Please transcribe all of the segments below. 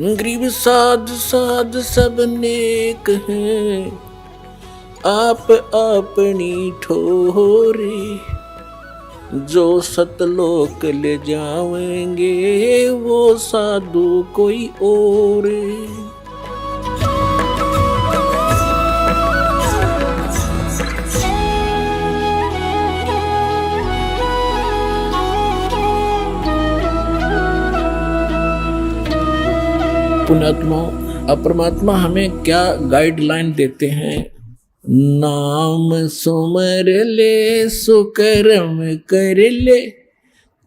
गरीब साध साध सब नेक हैं, आप अपनी ठोरे। जो सतलोक ले जाएंगे वो साधु कोई और। पुण्यात्मा परमात्मा हमें क्या गाइडलाइन देते हैं। नाम सुमर ले सुकर्म कर ले,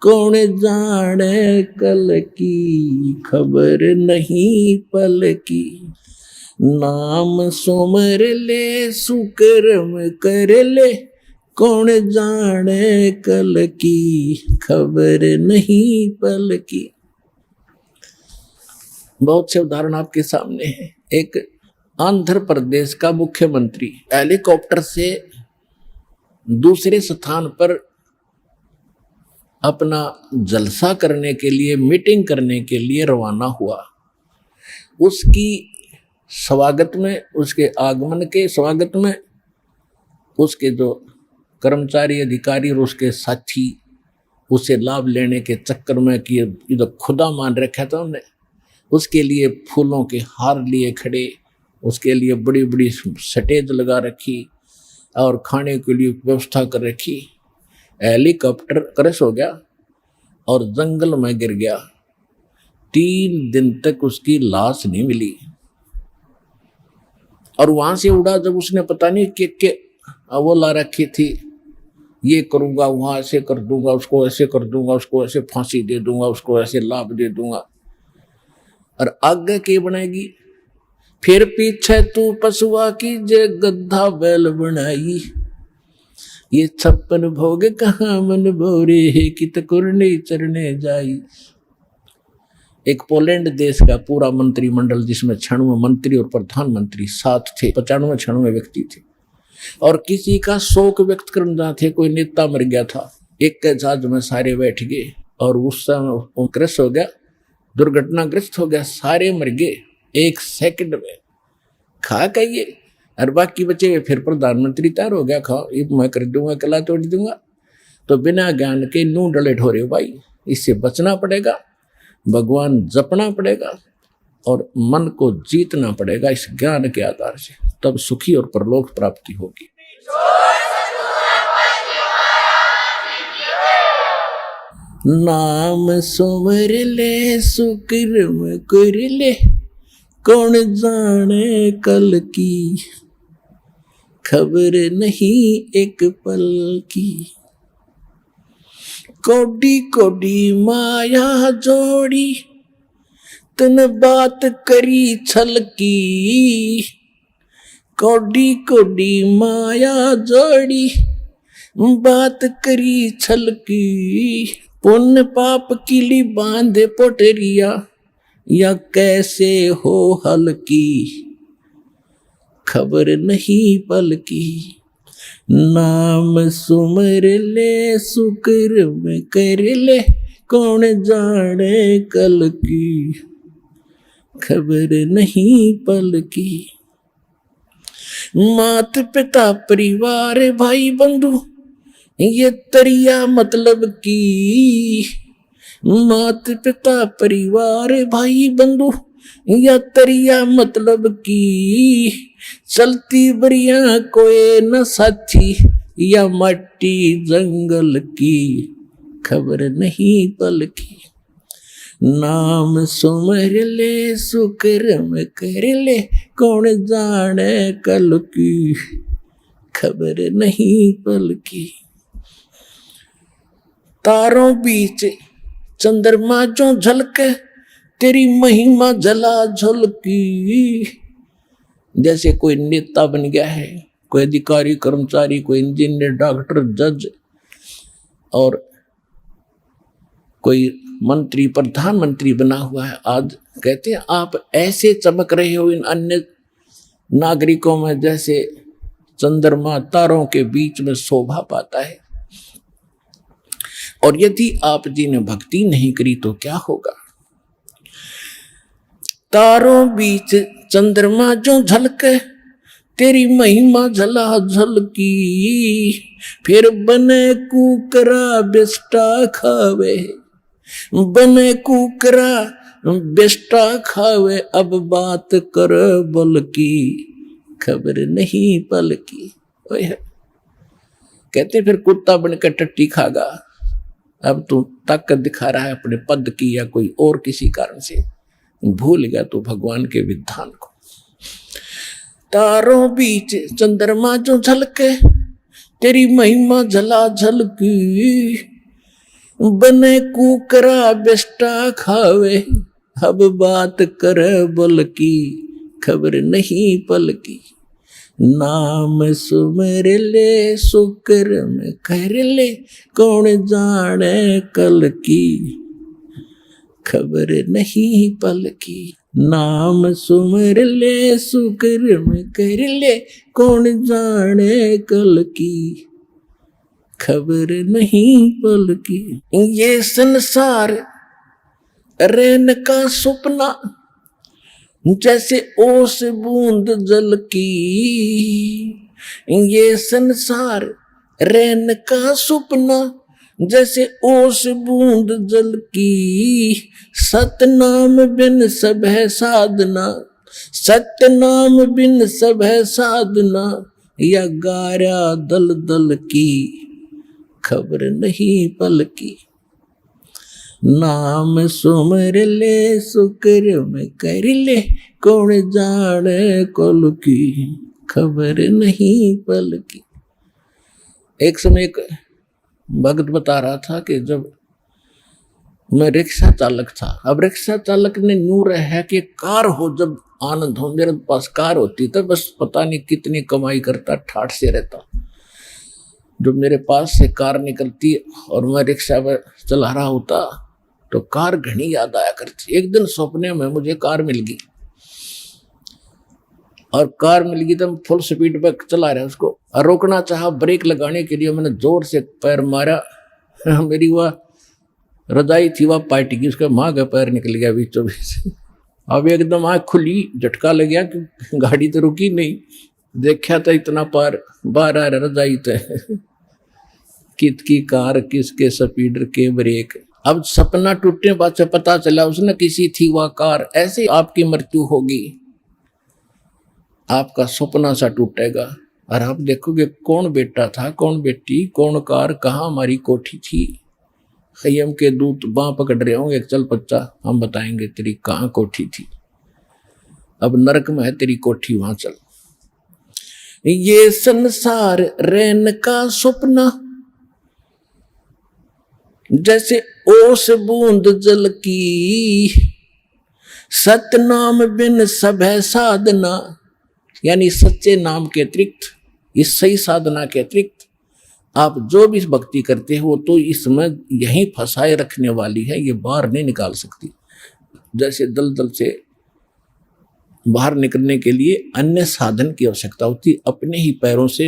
कौन जाने कल की खबर नहीं पल की। नाम सुमर ले सुकर्म कर ले, कौन जाने कल की खबर नहीं पल की। बहुत से उदाहरण आपके सामने हैं। एक आंध्र प्रदेश का मुख्यमंत्री हेलीकॉप्टर से दूसरे स्थान पर अपना जलसा करने के लिए, मीटिंग करने के लिए रवाना हुआ। उसकी स्वागत में, उसके आगमन के स्वागत में उसके जो कर्मचारी, अधिकारी और उसके साथी उसे लाभ लेने के चक्कर में कि इधर खुदा मान रखा था उन्हें, उसके लिए फूलों के हार लिए खड़े, उसके लिए बड़ी बड़ी स्टेज लगा रखी और खाने के लिए व्यवस्था कर रखी। हेलीकॉप्टर क्रैश हो गया और जंगल में गिर गया। 3 दिन तक उसकी लाश नहीं मिली। और वहां से उड़ा जब उसने पता नहीं कि वो ला रखी थी, ये करूंगा, वहां ऐसे कर दूंगा, उसको ऐसे कर दूंगा, उसको ऐसे फांसी दे दूंगा, उसको ऐसे लाभ दे दूंगा। और आगे की बनेगी, फिर पीछे तू पशुआ की जे गद्दा बैल बनाई। ये 56 भोग कहाँ मन भोरे है, कित कुरने चरने जाई। एक पोलैंड देश का पूरा मंत्रिमंडल, जिसमें 96 मंत्री और प्रधानमंत्री साथ थे, 95-96 व्यक्ति थे, और किसी का शोक व्यक्त करना थे, कोई नेता मर गया था। एक के जहाज में सारे बैठ गए और उस समय क्रैश हो गया, दुर्घटनाग्रस्त हो गया, सारे मर गए 1 सेकंड में। खा कहिए और बाकी बचे हुए फिर प्रधानमंत्री तैयार हो गया, खाओ ये मैं कर दूंगा, कला तोड़ दूंगा। तो बिना ज्ञान के नूं डले ठोरे भाई, इससे बचना पड़ेगा, भगवान जपना पड़ेगा और मन को जीतना पड़ेगा इस ज्ञान के आधार से, तब सुखी और परलोक प्राप्ति होगी। नाम सुमर ले सुकर्म कर ले, कौन जाने कल की खबर नहीं एक पल की। कोडी कोडी माया जोड़ी, तन बात करी छल की। कोडी कोडी माया जोड़ी, बात करी छल की। पुण्य पाप किली बांधे पोटरिया, या कैसे हो हल्की खबर नहीं पल की। नाम सुमर ले सुकर्म कर ले, कौन जाने कल की खबर नहीं पल की। मात पिता परिवार भाई बंधु, ये तरिया मतलब की। मात पिता परिवार भाई बंधु, या तरिया मतलब की। चलती बरिया कोई न साथी, या मट्टी जंगल की खबर नहीं पल की। नाम सुमर ले सुकर्म कर ले, कौन जाने कल की खबर नहीं पल की। तारों बीच चंद्रमा जो झलके, तेरी महिमा जला झलकी। जैसे कोई नेता बन गया है, कोई अधिकारी कर्मचारी, कोई इंजीनियर, डॉक्टर, जज और कोई मंत्री, प्रधानमंत्री बना हुआ है। आज कहते हैं आप ऐसे चमक रहे हो इन अन्य नागरिकों में जैसे चंद्रमा तारों के बीच में शोभा पाता है। और यदि आप जी ने भक्ति नहीं करी तो क्या होगा। तारों बीच चंद्रमा जो झलके, तेरी महिमा झला झलकी। फिर बने कुकरा बेस्टा खावे, बने कुकरा बेस्टा खावे, अब बात कर बल की, खबर नहीं पल की। कहते फिर कुत्ता बनकर टट्टी खागा। अब तू ताकत दिखा रहा है अपने पद की या कोई और किसी कारण से, भूल गया तू भगवान के विधान को। तारों बीच चंद्रमा जो झलके, तेरी महिमा झला झलकी। बने कुकरा बेस्टा खावे, अब बात कर बल की, खबर नहीं पल की। नाम सुमर ले सुकर्म कर ले, कौन जाने कल की, खबर नहीं पल की। नाम सुमर ले सुकर्म कर ले, कौन जाने कल की, खबर नहीं पल की। ये संसार रैन का सपना, जैसे ओस बूंद जल की। ये संसार रैन का सपना, जैसे ओस बूंद जल की। सतनाम बिन सब है साधना, सतनाम बिन सब है साधना, या गारा दल दल की, खबर नहीं पल की। नाम सुमर ले सुकर्म कर ले, कौन जाने कल की, खबर नहीं पल की। एक समय एक भक्त बता रहा था कि जब मैं रिक्शा चालक था, अब रिक्शा चालक ने नूर है कि कार हो जब आनंद हो। मेरे पास कार होती तो बस पता नहीं कितनी कमाई करता, ठाठ से रहता। जब मेरे पास से कार निकलती और मैं रिक्शा पर चला रहा होता तो कार घनी याद आया करती। एक दिन सपने में मुझे कार मिल गई, और कार मिल गई तो फुल स्पीड पे चला रहा उसको, और रोकना चाहा ब्रेक लगाने के लिए मैंने जोर से पैर मारा। मेरी वह रजाई थी वह पार्टी की, उसका माँ का पैर निकल गया बीचों बीच। अब एकदम आँख खुली, झटका लग गया कि गाड़ी तो रुकी नहीं। देखा तो इतना पार बाहर आ रहा रजाई तो कित की कार, किसके स्पीडर के ब्रेक। अब सपना टूटने बाद से पता चला उसने किसी थी वह कार। ऐसे आपकी मृत्यु होगी, आपका सपना सा टूटेगा और आप देखोगे कौन बेटा था, कौन बेटी, कौन कार, कहाँ हमारी कोठी थी। खय्यम के दूत बाँ पकड़ रहे होंगे, चल बच्चा हम बताएंगे तेरी कहाँ कोठी थी। अब नरक में है तेरी कोठी, वहां चल। ये संसार रैन का सपना, जैसे ओस बूंद जल की। सतनाम बिन सब है साधना, यानी सच्चे नाम के अतिरिक्त, इस सही साधना के अतिरिक्त आप जो भी भक्ति करते हो तो इसमें यहीं फंसाए रखने वाली है, ये बाहर नहीं निकाल सकती। जैसे दलदल से बाहर निकलने के लिए अन्य साधन की आवश्यकता होती, अपने ही पैरों से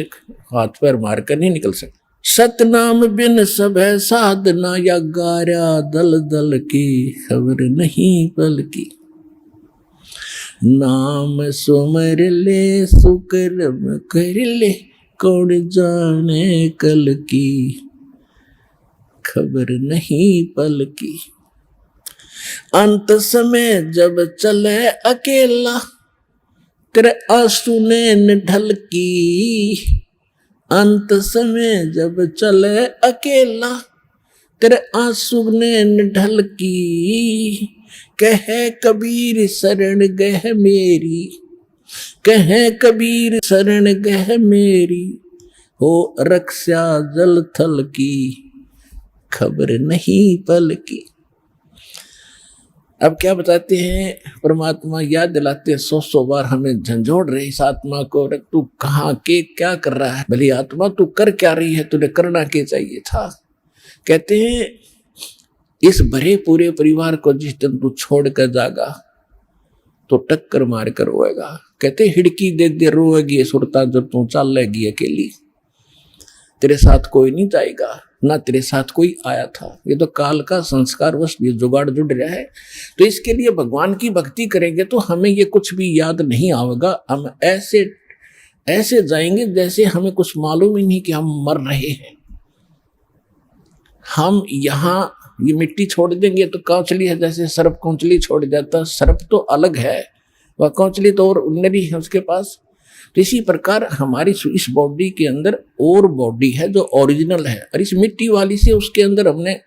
हाथ पैर मारकर नहीं निकल सकते। सतनाम बिन सब है साधना, या गारा दल दल की, खबर नहीं पल की। नाम सुमर ले सुकर्म कर ले, कौन जाने कल की, खबर नहीं पल की। अंत समय जब चले अकेला, तेरे आंसू ने ढल की। अंत समय जब चले अकेला, तेरे आंसू ने ढल की। कहे कबीर शरण गह मेरी, कहे कबीर शरण गह मेरी, हो रक्षा जल थल की, खबर नहीं पल की। अब क्या बताते हैं, परमात्मा याद दिलाते हैं 100 बार हमें झंझोड़ रहे इस आत्मा को, तू कहाँ के क्या कर रहा है। भली आत्मा तू कर क्या रही है, तुझे करना क्या चाहिए था। कहते हैं इस भरे पूरे परिवार को जिस दिन तू छोड़ कर जागा तो टक्कर मार कर रोएगा। कहते हिड़की दे दे रोएगी सुरता जब तू चल लेगी अकेली, तेरे साथ कोई नहीं जाएगा। ना तेरे साथ कोई आया था। ये तो काल का संस्कार वश ये जुगाड़ जुड़ रहा है। तो इसके लिए भगवान की भक्ति करेंगे तो हमें ये कुछ भी याद नहीं आएगा। हम ऐसे ऐसे जाएंगे जैसे हमें कुछ मालूम ही नहीं कि हम मर रहे हैं। हम यहाँ ये मिट्टी छोड़ देंगे तो कौचली है, जैसे सर्प कौचली छोड़ जाता, सर्प तो अलग है, वह कौचली तो और नरी है उसके पास। तो इसी प्रकार हमारी इस बॉडी के अंदर और बॉडी है जो ओरिजिनल है, और इस मिट्टी वाली से उसके अंदर हमने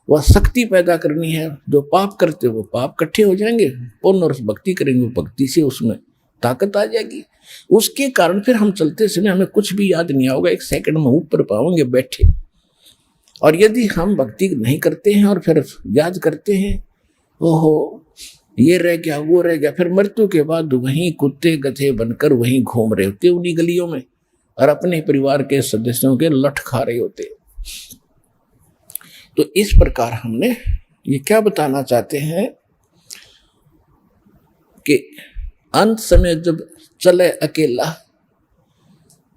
वह शक्ति पैदा करनी है। जो पाप करते वो पाप इकट्ठे हो जाएंगे, पुण्य और भक्ति करेंगे वो भक्ति से उसमें ताकत आ जाएगी। उसके कारण फिर हम चलते समय हमें कुछ भी याद नहीं आओगे, 1 सेकंड में ऊपर पाओगे बैठे। और यदि हम भक्ति नहीं करते हैं और फिर याद करते हैं, ओहो ये रह गया वो रह गया, फिर मृत्यु के बाद वहीं कुत्ते गधे बनकर वहीं घूम रहे होते उन्हीं गलियों में, और अपने परिवार के सदस्यों के लठ खा रहे होते। तो इस प्रकार हमने ये क्या बताना चाहते हैं कि अंत समय जब चले अकेला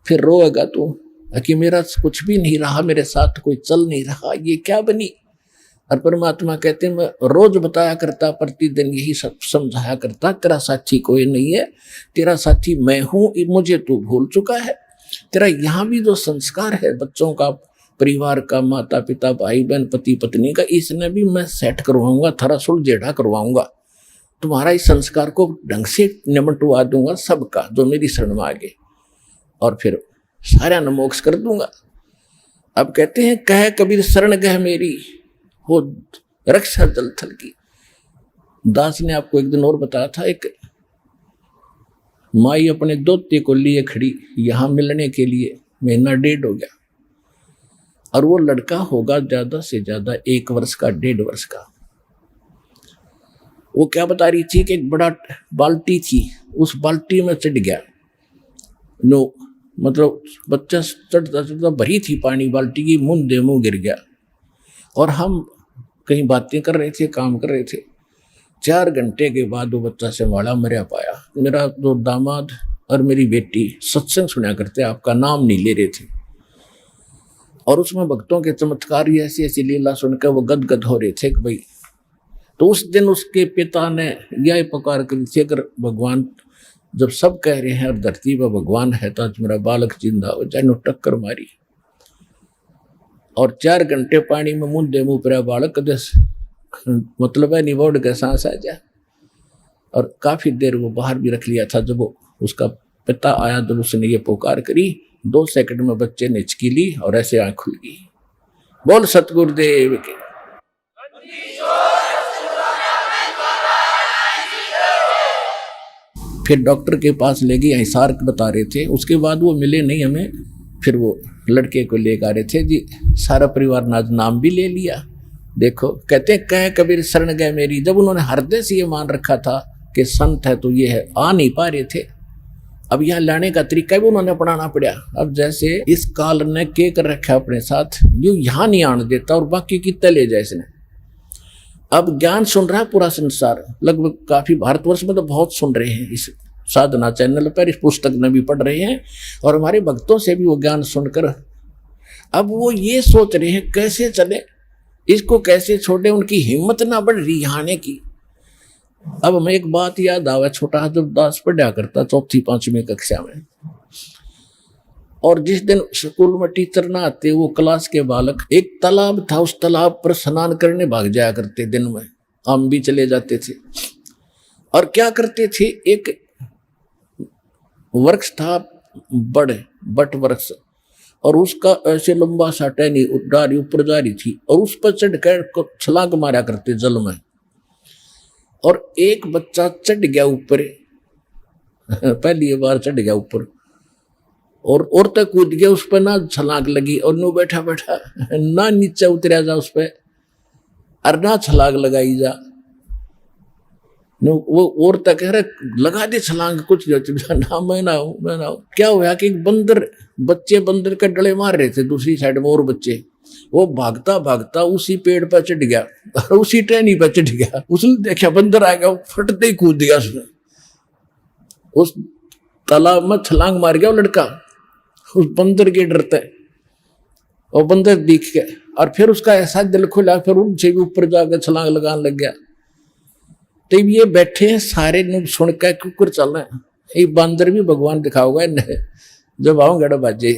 फिर रोएगा तू कि मेरा कुछ भी नहीं रहा, मेरे साथ कोई चल नहीं रहा, ये क्या बनी। और परमात्मा कहते हैं मैं रोज बताया करता, प्रतिदिन यही सब समझाया करता, तेरा साथी कोई नहीं है, तेरा साथी मैं हूं, मुझे तू भूल चुका है। तेरा यहाँ भी जो संस्कार है बच्चों का, परिवार का, माता पिता भाई बहन पति पत्नी का, इसने भी मैं सेट करवाऊंगा, थरा सुलझेड़ा करवाऊंगा, तुम्हारा इस संस्कार को ढंग से निमटवा दूंगा सबका जो मेरी शरण में आगे, और फिर सारा न मोक्ष कर दूंगा। अब कहते हैं कह कबीर शरण गह मेरी हो रक्षा जल थल की। दास ने आपको एक दिन और बताया था, एक माई अपने दोते को लिए खड़ी यहां मिलने के लिए, 1.5 महीना हो गया, और वो लड़का होगा ज्यादा से ज्यादा 1 वर्ष का, 1.5 वर्ष का। वो क्या बता रही थी कि एक बड़ा बाल्टी थी, उस बाल्टी में चढ़ गया, नो मतलब बच्चा चढ़ता चढ़ता भरी थी पानी बाल्टी की, मुंह दे मुंह गिर गया। और हम कहीं बातें कर रहे थे, काम कर रहे थे, 4 घंटे के बाद वो बच्चा संभाला मरा पाया। मेरा जो दामाद और मेरी बेटी सत्संग सुना करते, आपका नाम नहीं ले रहे थे, और उसमें भक्तों के चमत्कार ऐसी ऐसी लीला सुनकर वो गदगद हो रहे थे कि भाई। तो उस दिन उसके पिता ने यह पुकार करी थी, अगर भगवान जब सब कह रहे हैं और धरती पर भगवान है तो आज मेरा बालक जिंदा हो जाए, टक्कर मारी। और 4 घंटे पानी में मुंह दे मुंह पर बालक मतलब है निवोड़ के सांस आ जाए। और काफी देर वो बाहर भी रख लिया था। जब वो उसका पिता आया, जब उसने ये पुकार करी, 2 सेकंड में बच्चे ने हिचकी ली और ऐसे आंख खुल गई। बोल सतगुरुदेव के। फिर डॉक्टर के पास ले गए, हिसार बता रहे थे, उसके बाद वो मिले नहीं हमें। फिर वो लड़के को लेकर आ रहे थे जी, सारा परिवार ने आज नाम भी ले लिया। देखो कहते कह कबीर शरण गए मेरी, जब उन्होंने हृदय से ये मान रखा था कि संत है तो ये है, आ नहीं पा रहे थे। अब यहाँ लाने का तरीका भी उन्होंने अपनाना पड़ा। अब जैसे इस काल ने के कर रखा अपने साथ, जो यहाँ नहीं आने देता और बाकी कितने ले जाए इसने। अब ज्ञान सुन रहा है पूरा संसार, लगभग काफी भारतवर्ष में तो बहुत सुन रहे हैं इस साधना चैनल पर, इस पुस्तक में भी पढ़ रहे हैं, और हमारे भक्तों से भी वो ज्ञान सुनकर अब वो ये सोच रहे हैं कैसे चले, इसको कैसे छोड़े, उनकी हिम्मत ना बढ़ रही आने की। अब हमें एक बात याद आवा, छोटा जब दास पढ़ा करता 4वीं 5वीं कक्षा में, और जिस दिन स्कूल में टीचर ना आते, वो क्लास के बालक, एक तालाब था, उस तालाब पर स्नान करने भाग जाया करते दिन में, हम भी चले जाते थे। और क्या करते थे, एक वृक्ष था बट वृक्ष, और उसका ऐसे लंबा सा टहनी डारी ऊपर जा रही थी, और उस पर चढ़कर छलांग मारा करते जल में। और एक बच्चा चढ़ गया ऊपर, पहली बार चढ़ गया ऊपर, और तक कूद गया उस पर, ना छलांग लगी, और नो बैठा बैठा ना नीचे उतरा जा उस पर, और ना छलांग लगाई जा। नो वो और तक कह रहे लगा दे छलांग, कुछ ना मैं ना हूं। क्या हुआ कि बंदर के डले मार रहे थे दूसरी साइड में, और बच्चे, वो भागता भागता उसी पेड़ पर चढ़ गया और उसी टहनी पर चढ़ गया। उसने देखा बंदर आ गया, फटते ही कूद गया उसने, उस तालाब में छलांग मार गया वो लड़का उस बंदर के डरते। और बंदर दिख के और फिर उसका ऐसा दिल खुला, फिर उनसे भी ऊपर जाकर छलांग लगाने लग गया। तब ये बैठे हैं सारे नुक सुन के कुकर चल रहे हैं, ये बंदर भी भगवान दिखाओगा इन्हें जब आओ गड़ा बाजे।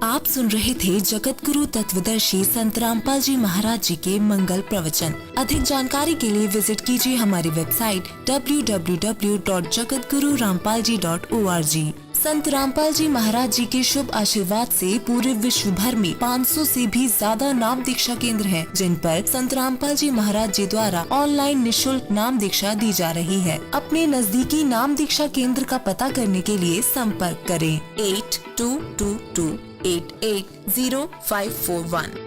आप सुन रहे थे जगत गुरु तत्वदर्शी संत रामपाल जी महाराज जी के मंगल प्रवचन। अधिक जानकारी के लिए विजिट कीजिए हमारी वेबसाइट www.jagatgururampalji.org। संत रामपाल जी महाराज जी के शुभ आशीर्वाद से पूरे विश्व भर में 500 से भी ज्यादा नाम दीक्षा केंद्र हैं, जिन पर संत रामपाल जी महाराज जी द्वारा ऑनलाइन निशुल्क नाम दीक्षा दी जा रही है। अपने नजदीकी नाम दीक्षा केंद्र का पता करने के लिए संपर्क करें 8222880541।